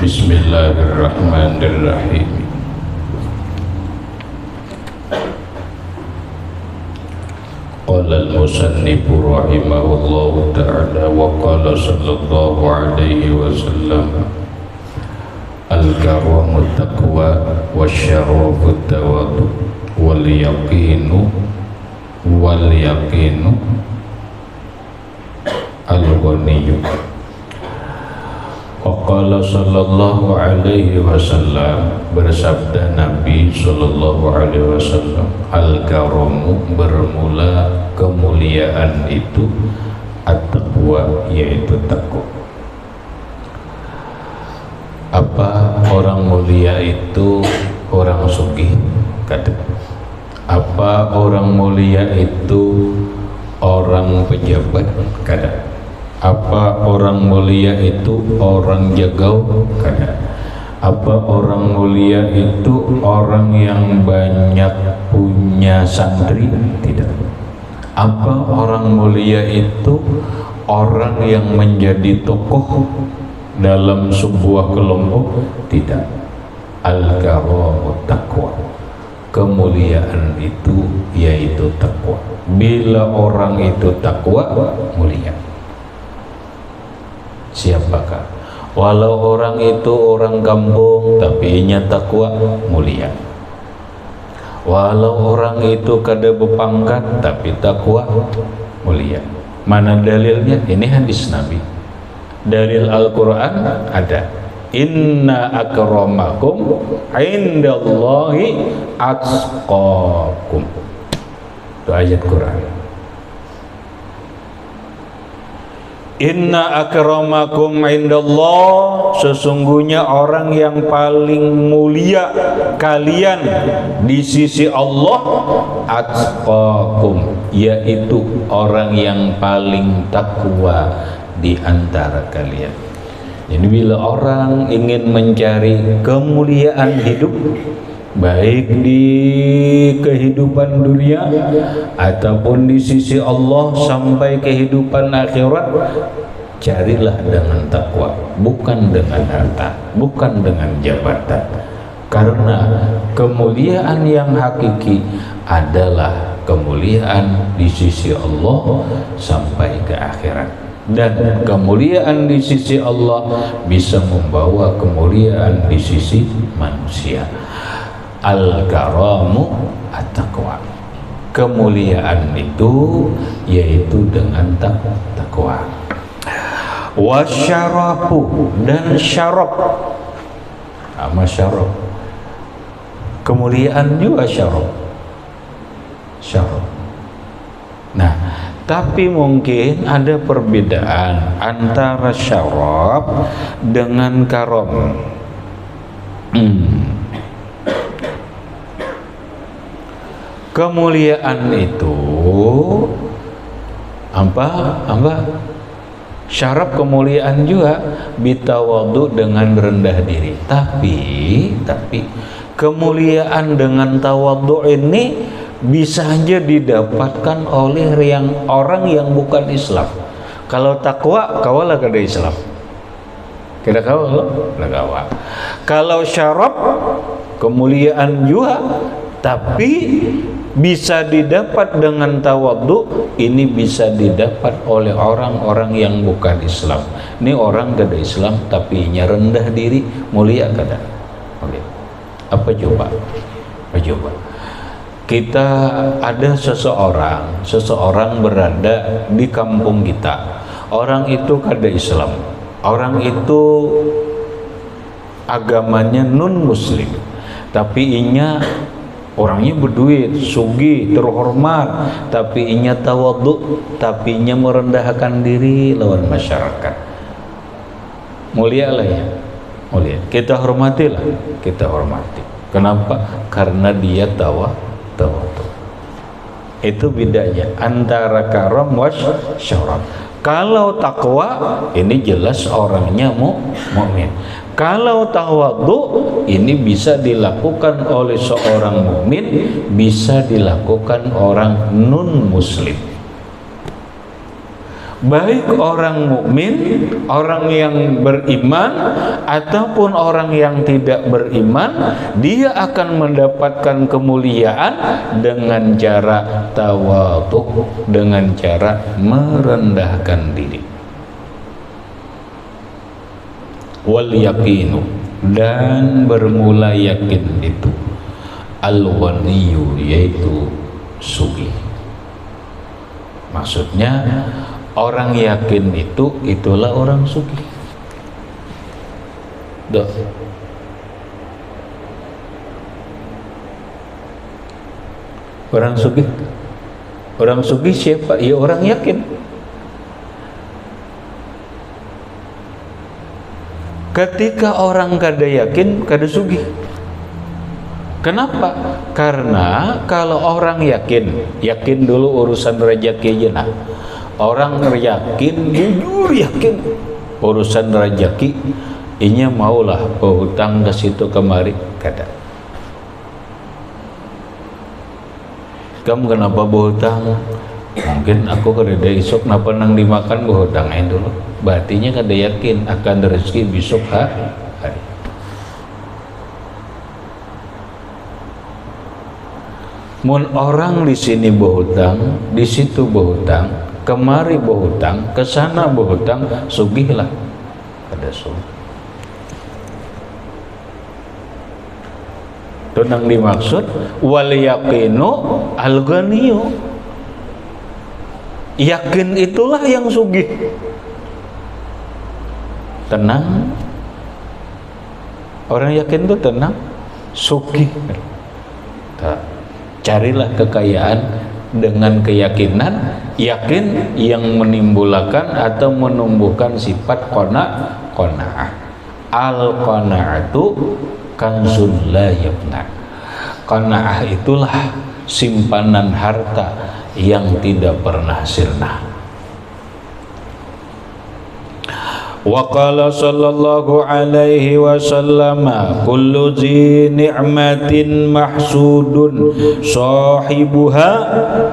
Bismillahirrahmanirrahim. Qala al-musannifu rahimahullahu ta'ala wa qala sallallahu alaihi wasallam al-karamu taqwa wasyarafu tawadu wal yaqinu al-ghaniyyu. Waqala sallallahu alaihi wasallam, bersabda Nabi sallallahu alaihi wasallam, al-karamu, bermula kemuliaan itu, at-taqwa, yaitu takwa. Apa orang mulia itu? Orang sugih, kada. Apa orang mulia itu? Orang pejabat, kada. Apa orang mulia itu? Orang jagau, kada. Apa orang mulia itu? Orang yang banyak punya santri, tidak. Apa orang mulia itu? Orang yang menjadi tokoh dalam sebuah kelompok, tidak. Al-karamu taqwa, kemuliaan itu yaitu takwa. Bila orang itu takwa, mulia. Siapakah? Walau orang itu orang kampung tapi inya takwa, mulia. Walau orang itu kada berpangkat tapi takwa, mulia. Mana dalilnya? Ini hadis Nabi. Dalil Al-Quran ada. Inna akramakum indallahi atqakum. Itu ayat Quran. Inna akramakum indallah, sesungguhnya orang yang paling mulia kalian di sisi Allah, atqakum, yaitu orang yang paling takwa di antara kalian. Jadi bila orang ingin mencari kemuliaan hidup, baik di kehidupan dunia ataupun di sisi Allah sampai kehidupan akhirat, carilah dengan takwa, bukan dengan harta, bukan dengan jabatan. Karena kemuliaan yang hakiki adalah kemuliaan di sisi Allah sampai ke akhirat. Dan kemuliaan di sisi Allah bisa membawa kemuliaan di sisi manusia. Al-karamu at-taqwa, kemuliaan itu yaitu dengan takwa. Wasyarafu, dan syaraf. Sama syaraf, kemuliaan juga syaraf. Nah, tapi mungkin ada perbedaan antara syaraf dengan karam. Kemuliaan itu apa? Syaraf kemuliaan juga bitawadu, dengan rendah diri. Tapi kemuliaan dengan tawadhu ini bisa saja didapatkan oleh orang yang bukan Islam. Kalau takwa, kawalah kada Islam. Kada kawa. Kalau syaraf kemuliaan juga, tapi bisa didapat dengan tawadhu, ini bisa didapat oleh orang-orang yang bukan Islam. Ini orang kada Islam tapi nya rendah diri, mulia kada? Mulia. Apa coba? Kita ada seseorang berada di kampung kita. Orang itu kada Islam. Orang itu agamanya non muslim, tapi inya orangnya berduit, sugih, terhormat, tapi inya tawadhu, tapi inya merendahkan diri lawan masyarakat. Mulia lah ya, mulia. Kita hormatilah, kita hormati. Kenapa? Karena dia tawadhu. Itu bedanya antara karam was syaraf. Kalau takwa ini jelas orangnya mukmin. Kalau tawadhu ini bisa dilakukan oleh seorang mukmin, bisa dilakukan orang non muslim. baik orang mukmin, orang yang beriman ataupun orang yang tidak beriman, dia akan mendapatkan kemuliaan dengan cara tawadhu, dengan cara merendahkan diri. Wal yaqinu, dan bermula yakin itu al-ghaniyu, yaitu sugih. Maksudnya orang yakin itu, itulah orang sugih. Duh. Orang sugih, orang sugih siapa? Ya orang yakin. Ketika orang kada yakin, kada sugih. Kenapa? Karena kalau orang yakin, yakin dulu urusan rezeki aja nah. Orang yakin, jujur yakin urusan rezeki, inya maulah berhutang ke situ kemari, kada. Kamu kenapa berhutang? Mungkin aku kada esok napa nang dimakan berhutangin dulu. Batinya kada yakin akan rezeki besok hari. Mun orang di sini berhutang, di situ berhutang, kemari berhutang, ke sana berhutang, sugihlah. Kada sugih. Itu yang dimaksud wal yaqinu al-ghaniyu. Yakin itulah yang sugih. Tenang. Orang yakin itu tenang, sugih. Carilah kekayaan dengan keyakinan, yakin yang menimbulkan atau menumbuhkan sifat qanaah. Al-qanaatu kanzul la yafna. Qanaah itulah simpanan harta yang tidak pernah sirna. Wa qala sallallahu alaihi wasallam kullu zi ni'matin mahsudun sahibuha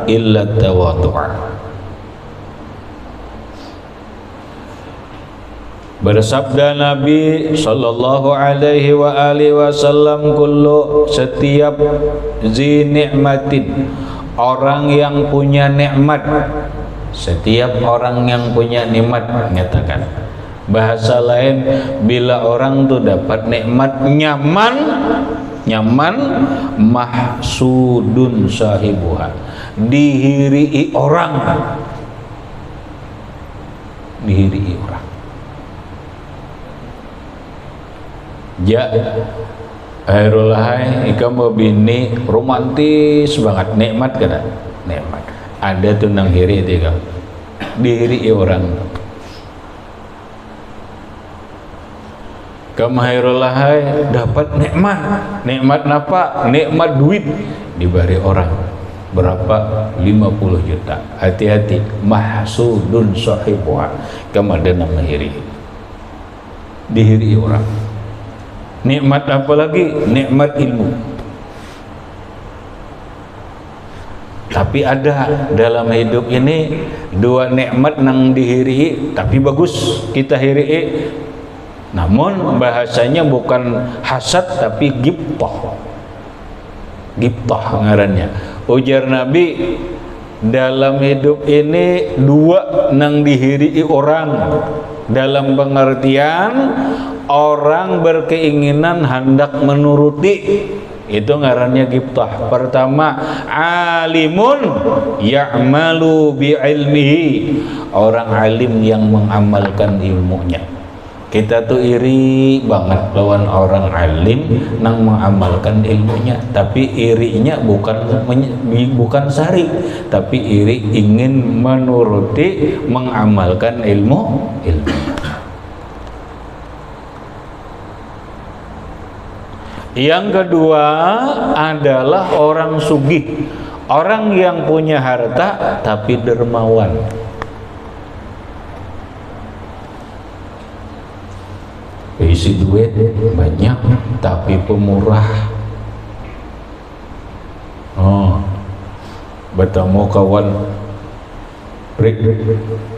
illa tawadhu'a. Bersabda Nabi sallallahu alaihi wa alihi wasallam, kullu, setiap zi ni'matin, orang yang punya nikmat, setiap orang yang punya nikmat, nyatakan bahasa lain, bila orang tuh dapat nikmat nyaman, mahsudun sahibuha, dihirii orang, ja airulahai ikam bini romantis banget, nikmat kan, nikmat ada tuh nang hiri itu kan, dihirii orang. Kamahairulahai dapat nikmat napa? Nikmat duit, diberi orang berapa? 50 juta. Hati-hati, mahsudun sahibuha, kamu ada nama dihiri orang. Nikmat apa lagi? Nikmat ilmu. Tapi ada dalam hidup ini dua nikmat nang dihiri, tapi bagus kita hiri. Namun bahasanya bukan hasad tapi ghibthah. Ghibthah ngarannya. Ujar Nabi, dalam hidup ini dua nang dihiri orang, dalam pengertian orang berkeinginan hendak menuruti, itu ngarannya ghibthah. Pertama, alimun ya'malu bi ilmihi, orang alim yang mengamalkan ilmunya. Kita tuh iri banget lawan orang alim nang mengamalkan ilmunya, tapi irinya bukan sari, tapi iri ingin menuruti mengamalkan ilmunya. Yang kedua adalah orang sugih, orang yang punya harta tapi dermawan. Isi duit banyak tapi pemurah. Bertemu kawan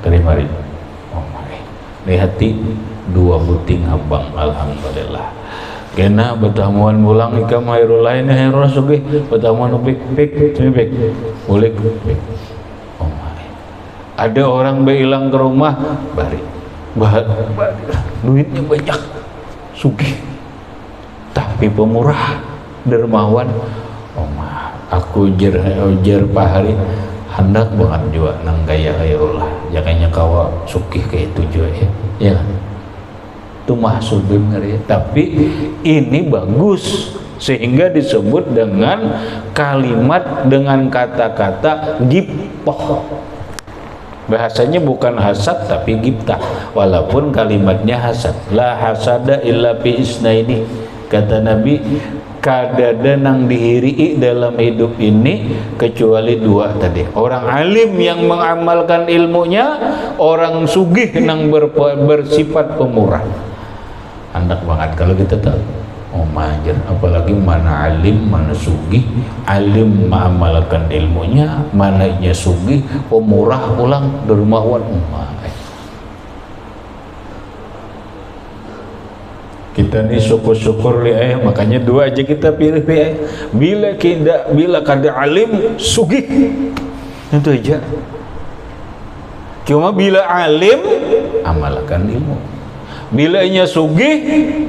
terima ri. Oh my. Lihati dua buting abang, alhamdulillah. Kena betamuan mulang ikam hairul lain hairul sugih betamuan pik boleh pik. Oh my. Ada orang hilang ke rumah bari duitnya banyak sugih tapi pemurah dermawan. Oh my. Aku ujar Pak Hari hendak banget juga nang gaya Allah jakanya kawa sugih kayak itu juga ya kan itu maksud bener ya. Tapi ini bagus sehingga disebut dengan kalimat dengan kata-kata gibtah. Bahasanya bukan hasad tapi gibtah, walaupun kalimatnya hasad. La hasada illa fi isnaini, kata Nabi, kadada nang dihiri dalam hidup ini kecuali dua tadi. Orang alim yang mengamalkan ilmunya, orang sugih nang bersifat pemurah. Hendak banget kalau kita tahu. Oh majer, apalagi mana alim, mana sugih. Alim mengamalkan ilmunya, mananya sugih, pemurah pulang dermawan. Kita nih syukur-syukur li makanya dua aja kita pilih li bila kada alim sugih itu aja. Cuma bila alim amalkan ilmu, bilanya sugih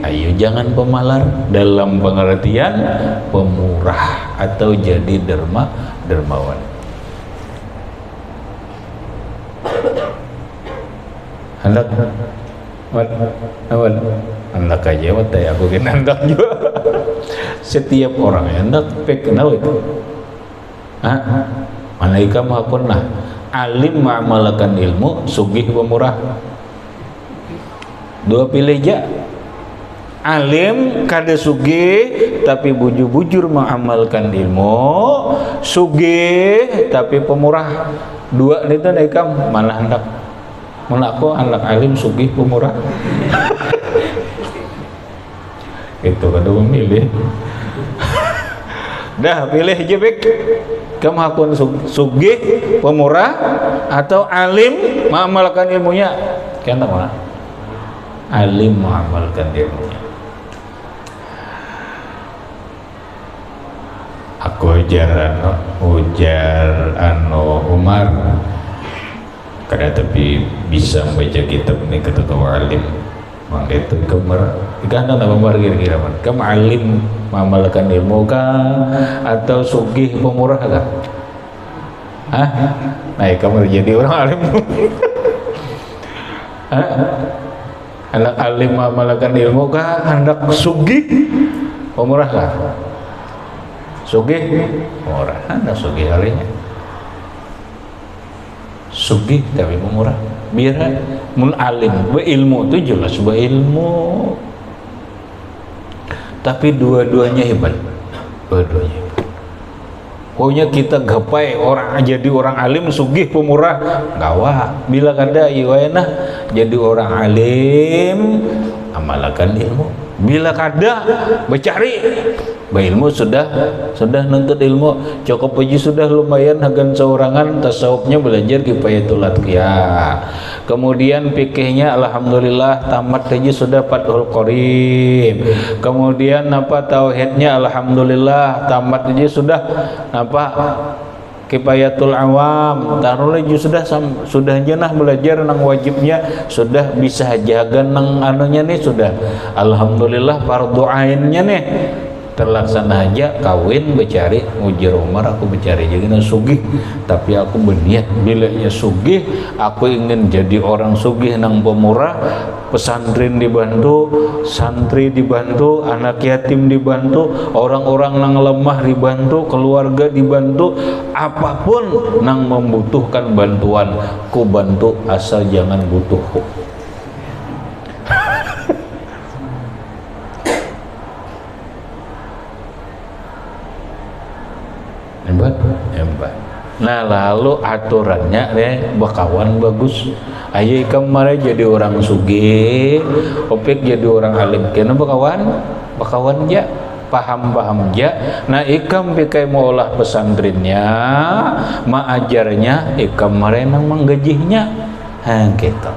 ayo jangan pemalar, dalam pengertian pemurah atau jadi dermawan. Hendak awal hendak aja watai aku kena hendak juga. Setiap orang hendak pek kenal itu malaika maha pernah alim mengamalkan ilmu, sugih pemurah. Dua pilih aja. Alim kada sugih tapi bujur-bujur mengamalkan ilmu, sugih tapi pemurah. Dua itu naikam mana hendak aku anak alim sugih pemurah. Itu kada memilih. Dah pilih aja bek. Kamu hakun sugih pemurah atau alim mengamalkan ilmunya. Kena mana? Alim mengamalkan ilmunya. Aku ujar Umar kada tapi bisa membaca kitab ini kata kau alim maka itu kamar ikan nama Umar kira-kira kamu alim mengamalkan ilmu kah atau sugih pemurah kah? Nah kamu jadi orang alim. Anak alim mengamalkan ilmu kah hendak sugih pemurah kah? Sugih pemurah, hendak sugih harinya sugih tapi pemurah. Biar mun alim ilmu itu jelas ilmu, tapi dua-duanya hebat. Dua-duanya hebat. Pokoknya kita gapai orang jadi orang alim sugih pemurah gawa. Bila kada iwana jadi orang alim amalkan ilmu. Bila kada bercari ilmu sudah nuntut ilmu cukup aja sudah lumayan hagan seorangan tasawufnya belajar kifayatul atqiyah, kemudian fikihnya alhamdulillah tamat aja sudah Fathul Qorib, kemudian tauhidnya alhamdulillah tamat aja sudah Kifayatul Awam, taruhlah sudah jenah belajar nang wajibnya, sudah bisa jaga nang anunya nih, sudah alhamdulillah fardu ainnya nih terlaksana aja. Kawin becari ujar Umar, aku becari jadi sugih tapi aku berniat bilanya sugih aku ingin jadi orang sugih nang pemurah, pesantren dibantu, santri dibantu, anak yatim dibantu, orang-orang nang lemah dibantu, keluarga dibantu, apapun nang membutuhkan bantuan ku bantu asal jangan butuhku. Hebat. Nah lalu aturannya bakawan bagus. Ayo kemarin jadi orang sugih, opik jadi orang alim. Kena bakawan ya. paham ja. Nah ikam pikai maulah pesantrennya, maajarnya ikam marenang menggajihnya. Gitu.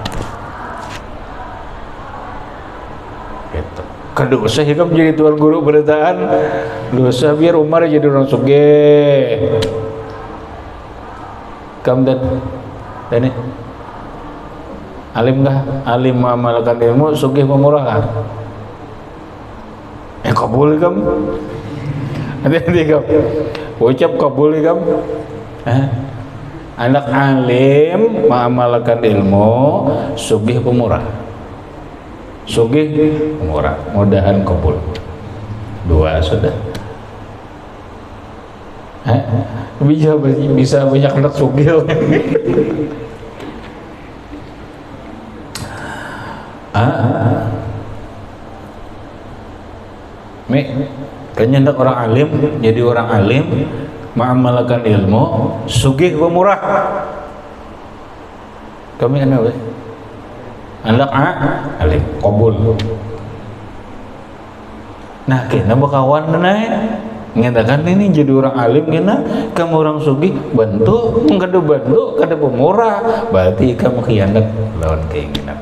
Gitu. Kedosa ikam jadi tuan guru beritaan, dosa biar Umar jadi orang sugih. Kam dan ini alim kah? Alim mengamalkan ilmu, sugih pemurah kah? Kabul kam? Hati-hati kam. Ucap kabul kam? Anak alim mengamalkan ilmu, sugih pemurah. Sugih pemurah, mudahan kabul. Dua sudah. Bisa banyak anak sugih. Kayaknya hendak orang alim jadi orang alim mengamalkan ilmu sugih pemurah. Kami anak hendak alim kabul. Nah kena bakawan ngatakan ini jadi orang alim kena kamu orang sugih bantu kada pemurah berarti kamu khianat lawan keinginan.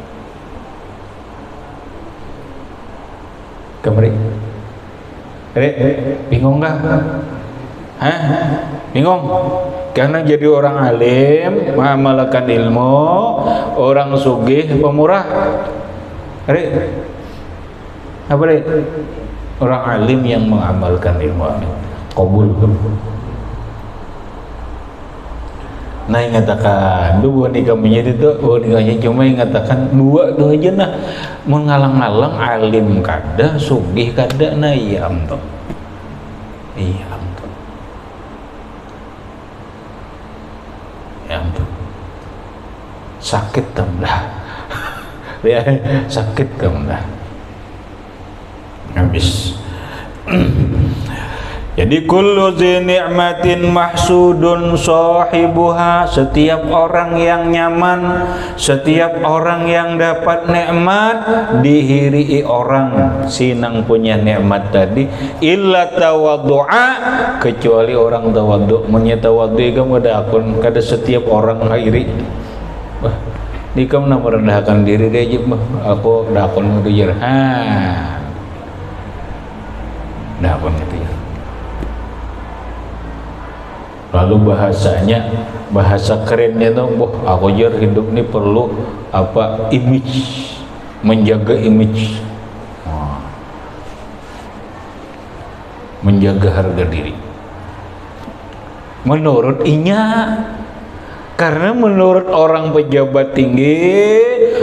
Kemari bingung gak? Bingung? Karena jadi orang alim mengamalkan ilmu, orang sugih pemurah. Apa orang alim yang mengamalkan ilmu kabul. Nah ngatakan dua nih kami jadi tuh cuma ngatakan dua tuh aja nah mengalang-alang alim kada sugih kada nah iya amto sakit tambah sakit tambah habis. Jadi kullu zi ni'matin mahsudun sahibuha, setiap orang yang nyaman, setiap orang yang dapat nikmat dihirii orang sinang punya nikmat tadi illa tawaddu'a, kecuali orang tawaddu. Mun tawaddu kamu ada akun kada setiap orang iri. Wah, di kamu merendahkan diri dia aja aku dakon itu jer. Dakon itu ya. Lalu bahasa kerennya tuh, aku jar hidup ini perlu apa image, menjaga image, menjaga harga diri. Menurut inya, karena menurut orang pejabat tinggi,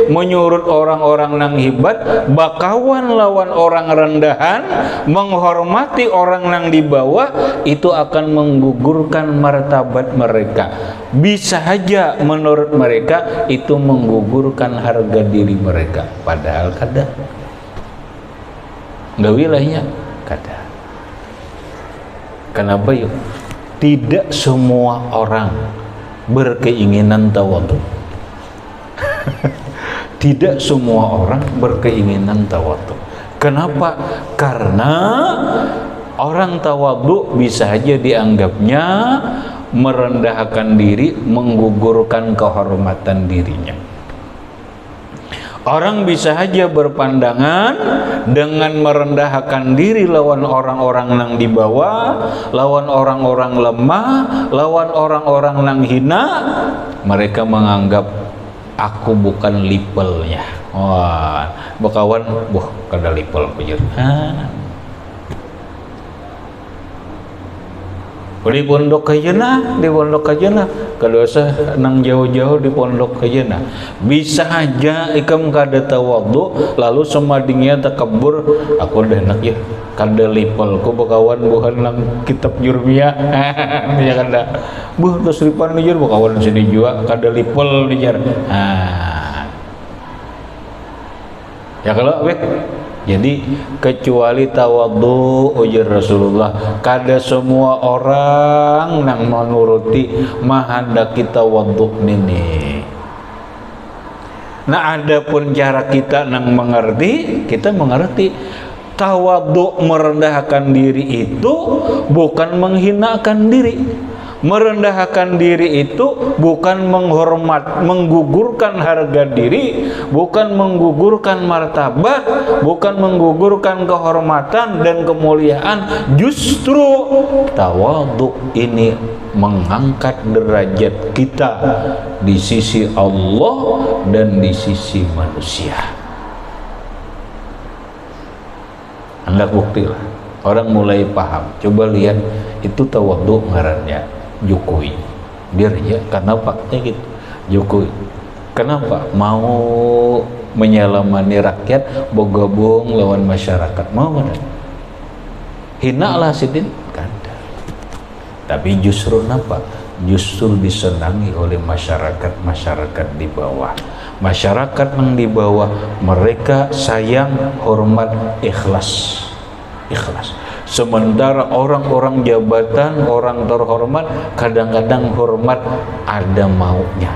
menurut orang-orang nang hebat, bakawan lawan orang rendahan, menghormati orang nang di bawah, itu akan menggugurkan martabat mereka. Bisa saja menurut mereka itu menggugurkan harga diri mereka, padahal kada. Nggak wilayahnya kada. Kenapa yuk? Tidak semua orang berkeinginan tawadhu. Tidak semua orang berkeinginan tawadhu. Kenapa? Karena orang tawadhu bisa saja dianggapnya merendahkan diri, menggugurkan kehormatan dirinya. Orang bisa saja berpandangan dengan merendahkan diri lawan orang-orang yang di bawah, lawan orang-orang lemah, lawan orang-orang yang hina. Mereka menganggap aku bukan levelnya. Wah, bakawan, kada level aku jadi. Di pondok kajena, kalau usah nang jauh-jauh di pondok kajena. Bisa aja ikam kada tawadhu, lalu semadingnya takabur, aku dah enak ya, kada level, ku bakawan buhan nang kitab jurmiyah, ya kada, tasrifan nijar bakawan sini juga, kada level nijar. Ya kalau jadi kecuali tawadhu ujar Rasulullah, kada semua orang nang menuruti mahandaki tawadhu nini. Nah adapun cara kita nang mengerti, kita mengerti Tawadhu merendahkan diri itu bukan menghinakan diri. Merendahkan diri itu bukan menghormat, menggugurkan harga diri, bukan menggugurkan martabat, bukan menggugurkan kehormatan dan kemuliaan. Justru tawadhu ini mengangkat derajat kita di sisi Allah dan di sisi manusia. Hendak bukti lah, orang mulai paham. Coba lihat, itu tawadhu ngarannya Jokowi. Biar ya, karena faktanya gitu. Jokowi kenapa mau menyelamani rakyat, bergabung lawan masyarakat? Mau kan? Hina lah sidin kada. Tapi justru kenapa? Justru disenangi oleh masyarakat di bawah. Masyarakat yang di bawah, mereka sayang, hormat, ikhlas. Sementara orang-orang jabatan, orang terhormat, kadang-kadang hormat ada maunya,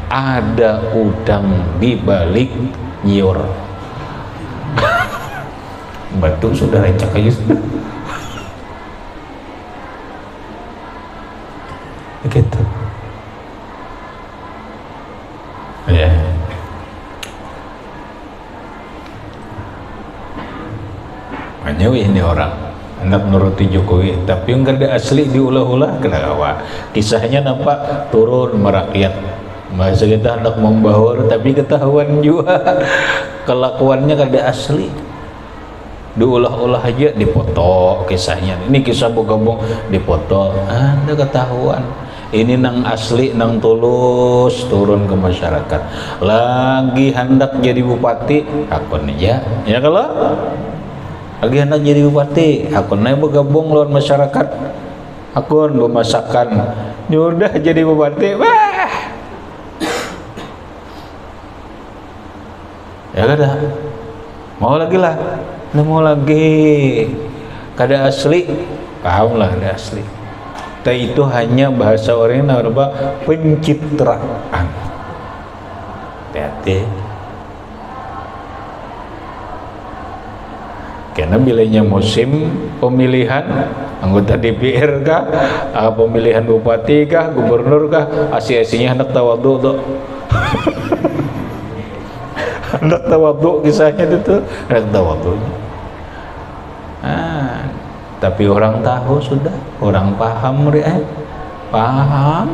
ada udang di balik nyiur. Batu sudah recak aja sudah. Gitu. Ya. Banyak ini orang hendak menuruti Jokowi, tapi yang kada asli diulah-ulah kenapa? Kisahnya nampak turun merakyat. Masa kita hendak membahur, tapi ketahuan juga kelakuannya kada asli. Diulah-ulah aja, dipoto kisahnya. Ini kisah bergabung dipoto, Anda ketahuan. Ini nang asli, nang tulus turun ke masyarakat. Lagi hendak jadi bupati, akun aja, ya kalau lagi hendak jadi bupati, akun naik bergabung lawan masyarakat, akun bermasakan, udah jadi bupati, wah, ya kada, mau lagi lah, mau lagi, kada asli, paham lah kada asli. Tapi itu hanya bahasa orang yang namanya pencitraan. Hati-hati. Karena bilanya musim pemilihan anggota DPR kah, pemilihan bupati kah, gubernur kah, asi-asinya hendak tawadhu tuh. Hendak tawadhu kisahnya itu, hendak tawadhu. Tapi orang tahu sudah, orang paham paham.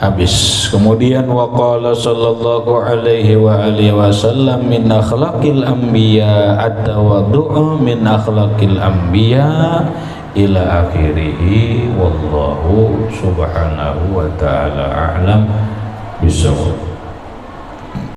Habis. Kemudian waqala sallallahu alaihi wa alihi wasallam min akhlaqil anbiya at-tawaddu'u min akhlaqil anbiya ila akhirih wallahu subhanahu wa ta'ala a'lam bisawab.